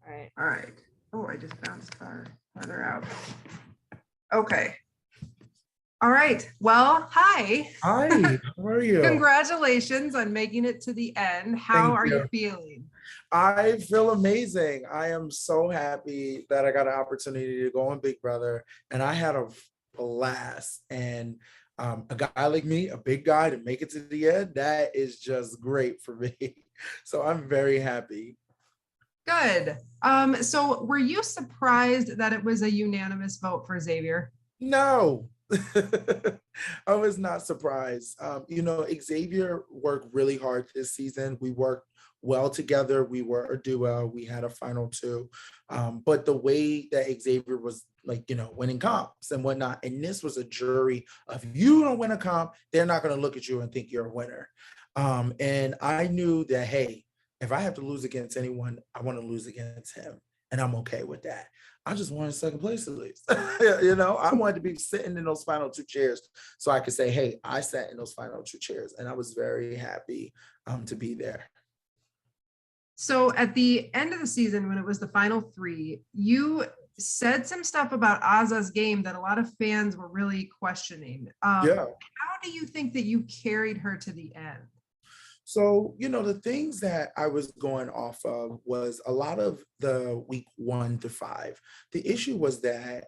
right. All right. Oh, I just bounced farther out. Okay. All right. Well, hi. Hi, how are you? Congratulations on making it to the end. How Thank are you you. feeling? I feel amazing. I am so happy that I got an opportunity to go on Big Brother, and I had a blast. And a guy like me, a big guy, to make it to the end, that is just great for me. So I'm very happy. Good. So were you surprised that it was a unanimous vote for Xavier? No, I was not surprised. Xavier worked really hard this season. We worked well together. We were a duo. We had a final two. But the way that Xavier was like, winning comps and whatnot, and this was a jury of you don't win a comp, they're not going to look at you and think you're a winner. And I knew that, hey, if I have to lose against anyone, I want to lose against him. And I'm okay with that. I just wanted second place at least. I wanted to be sitting in those final two chairs so I could say, hey, I sat in those final two chairs. And I was very happy to be there. So at the end of the season, when it was the final three, you said some stuff about Azah's game that a lot of fans were really questioning. Yeah. How do you think that you carried her to the end? So, the things that I was going off of was a lot of the week 1 to 5. The issue was that,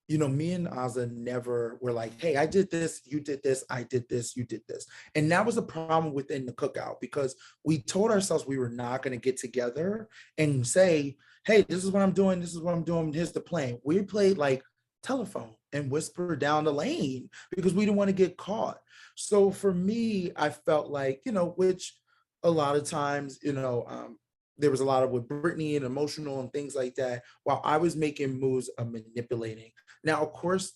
me and Azah never were like, hey, I did this, you did this, I did this, you did this. And that was a problem within the cookout because we told ourselves we were not going to get together and say, hey, this is what I'm doing, this is what I'm doing, here's the plan. We played like telephone and whisper down the lane because we didn't want to get caught. So for me, I felt like, which a lot of times, there was a lot of with Brittany and emotional and things like that, while I was making moves of manipulating. Now, of course,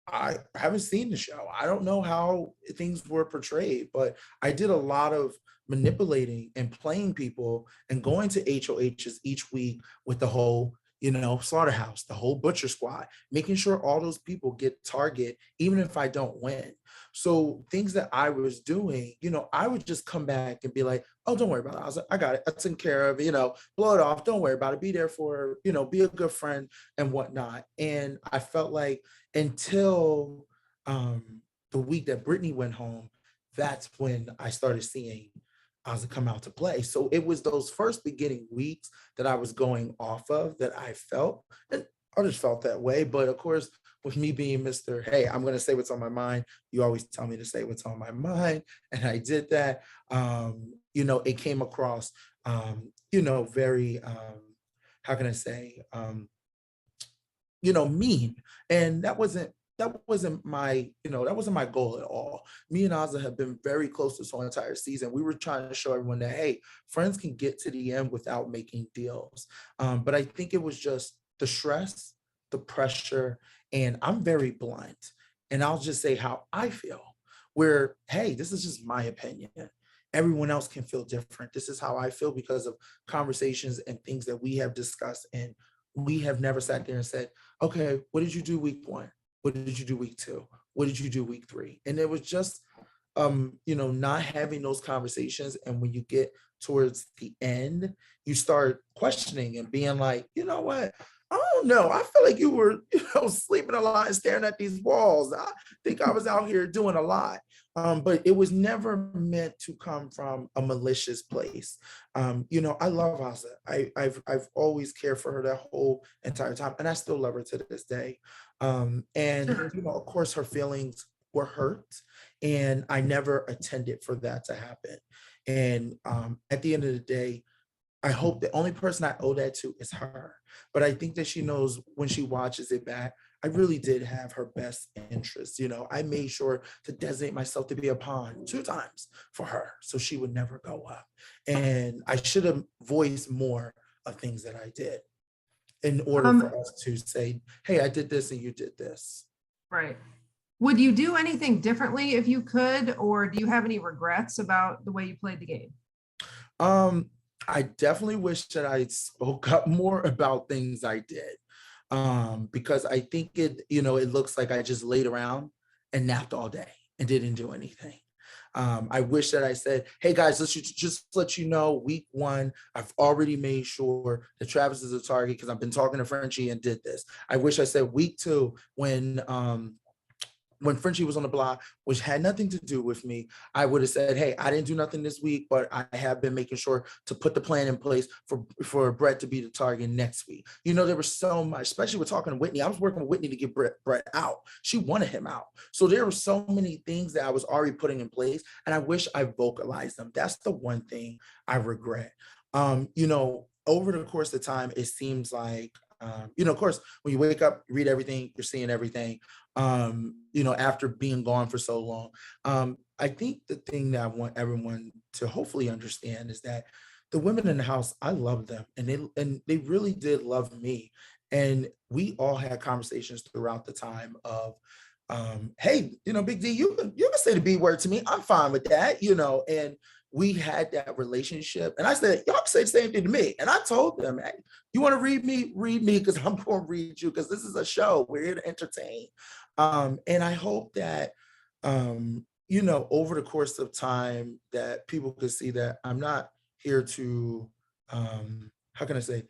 I haven't seen the show. I don't know how things were portrayed, but I did a lot of manipulating and playing people and going to HOHs each week with the whole slaughterhouse, the whole butcher squad, making sure all those people get target, even if I don't win. So things that I was doing, I would just come back and be like, oh, don't worry about it. I was like, I got it. I took care of, blow it off. Don't worry about it. Be there for, be a good friend and whatnot. And I felt like until the week that Brittany went home, that's when I started seeing Azah come out to play. So it was those first beginning weeks that I was going off of that I felt, and I just felt that way. But of course, with me being Mr. Hey, I'm going to say what's on my mind. You always tell me to say what's on my mind. And I did that. It came across, very, how can I say, mean. And that wasn't my goal at all. Me and Azah have been very close this whole entire season. We were trying to show everyone that, hey, friends can get to the end without making deals. But I think it was just the stress, the pressure, and I'm very blunt. And I'll just say how I feel, where, hey, this is just my opinion. Everyone else can feel different. This is how I feel because of conversations and things that we have discussed. And we have never sat there and said, okay, what did you do week 1? What did you do week 2? What did you do week 3? And it was just, not having those conversations. And when you get towards the end, you start questioning and being like, you know what? I don't know. I feel like you were, sleeping a lot and staring at these walls. I think I was out here doing a lot. But it was never meant to come from a malicious place. I love Azah. I've always cared for her that whole entire time, and I still love her to this day. Of course, her feelings were hurt, and I never intended for that to happen. And at the end of the day, I hope the only person I owe that to is her. But I think that she knows when she watches it back, I really did have her best interests. I made sure to designate myself to be a pawn 2 times for her so she would never go up. And I should have voiced more of things that I did in order for us to say, hey, I did this and you did this. Right. Would you do anything differently if you could, or do you have any regrets about the way you played the game? I definitely wish that I spoke up more about things I did. Because I think it looks like I just laid around and napped all day and didn't do anything. I wish that I said, hey guys, let's just let you know, week one, I've already made sure that Travis is a target because I've been talking to Frenchie and did this. I wish I said week two when Frenchie was on the block, which had nothing to do with me, I would have said, hey, I didn't do nothing this week, but I have been making sure to put the plan in place for Brett to be the target next week. You know, there was so much, especially with talking to Whitney. I was working with Whitney to get Brett out. She wanted him out. So there were so many things that I was already putting in place, and I wish I vocalized them. That's the one thing I regret. You know, over the course of time, it seems like, you know, of course, when you wake up, you read everything, you're seeing everything, you know, after being gone for so long. I think the thing that I want everyone to hopefully understand is that the women in the house, I love them, and they really did love me. And we all had conversations throughout the time of, hey, you know, Big D, you can say the B word to me. I'm fine with that, you know, and we had that relationship. And I said, y'all can say the same thing to me. And I told them, hey, you want to read me, because I'm going to read you, because this is a show. We're here to entertain. And I hope that, you know, over the course of time that people could see that I'm not here to, how can I say,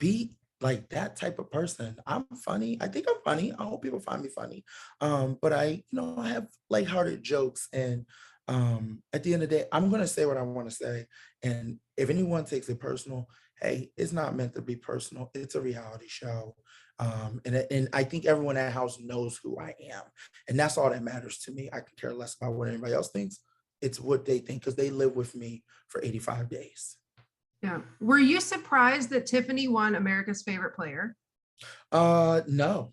be like that type of person. I'm funny. I think I'm funny. I hope people find me funny. But I, you know, I have lighthearted jokes, and at the end of the day, I'm going to say what I want to say. And if anyone takes it personal, hey, it's not meant to be personal. It's a reality show. And I think everyone in that house knows who I am. And that's all that matters to me. I can care less about what anybody else thinks. It's what they think, because they live with me for 85 days. Yeah. Were you surprised that Tiffany won America's Favorite Player? No.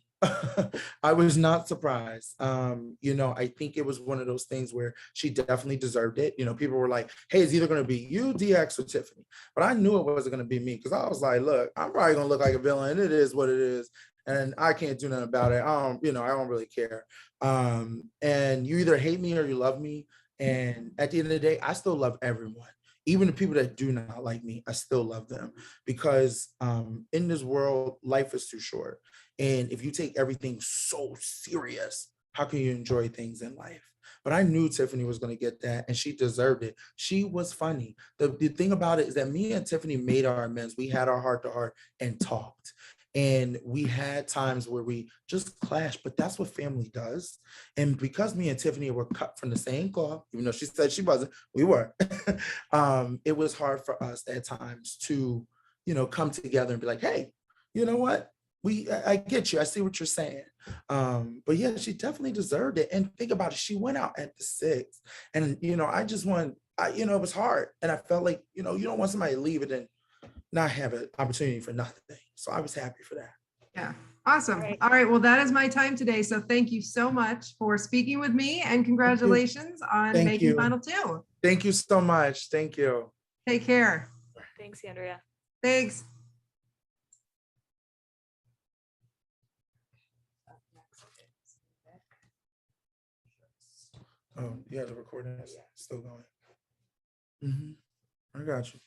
I was not surprised. You know, I think it was one of those things where she definitely deserved it. You know, people were like, hey, it's either going to be you, DX, or Tiffany. But I knew it wasn't going to be me, because I was like, look, I'm probably going to look like a villain. It is what it is. And I can't do nothing about it. You know, I don't really care. And you either hate me or you love me. And at the end of the day, I still love everyone. Even the people that do not like me, I still love them, because in this world, life is too short. And if you take everything so serious, how can you enjoy things in life? But I knew Tiffany was going to get that, and she deserved it. She was funny. The thing about it is that me and Tiffany made our amends. We had our heart to heart and talked. And we had times where we just clashed, but that's what family does. And because me and Tiffany were cut from the same cloth, even though she said she wasn't, we were. It was hard for us at times to, you know, come together and be like, hey, you know what? I get you. I see what you're saying. But yeah, she definitely deserved it. And think about it. She went out at the 6th. And, you know, you know, it was hard. And I felt like, you know, you don't want somebody to leave it and not have an opportunity for nothing. So I was happy for that. Yeah. Awesome. All right. Well, that is my time today. So thank you so much for speaking with me, and congratulations on making Final Two. Thank you so much. Thank you. Take care. Thanks, Andrea. Thanks. Oh, yeah, the recording is still going. I got you.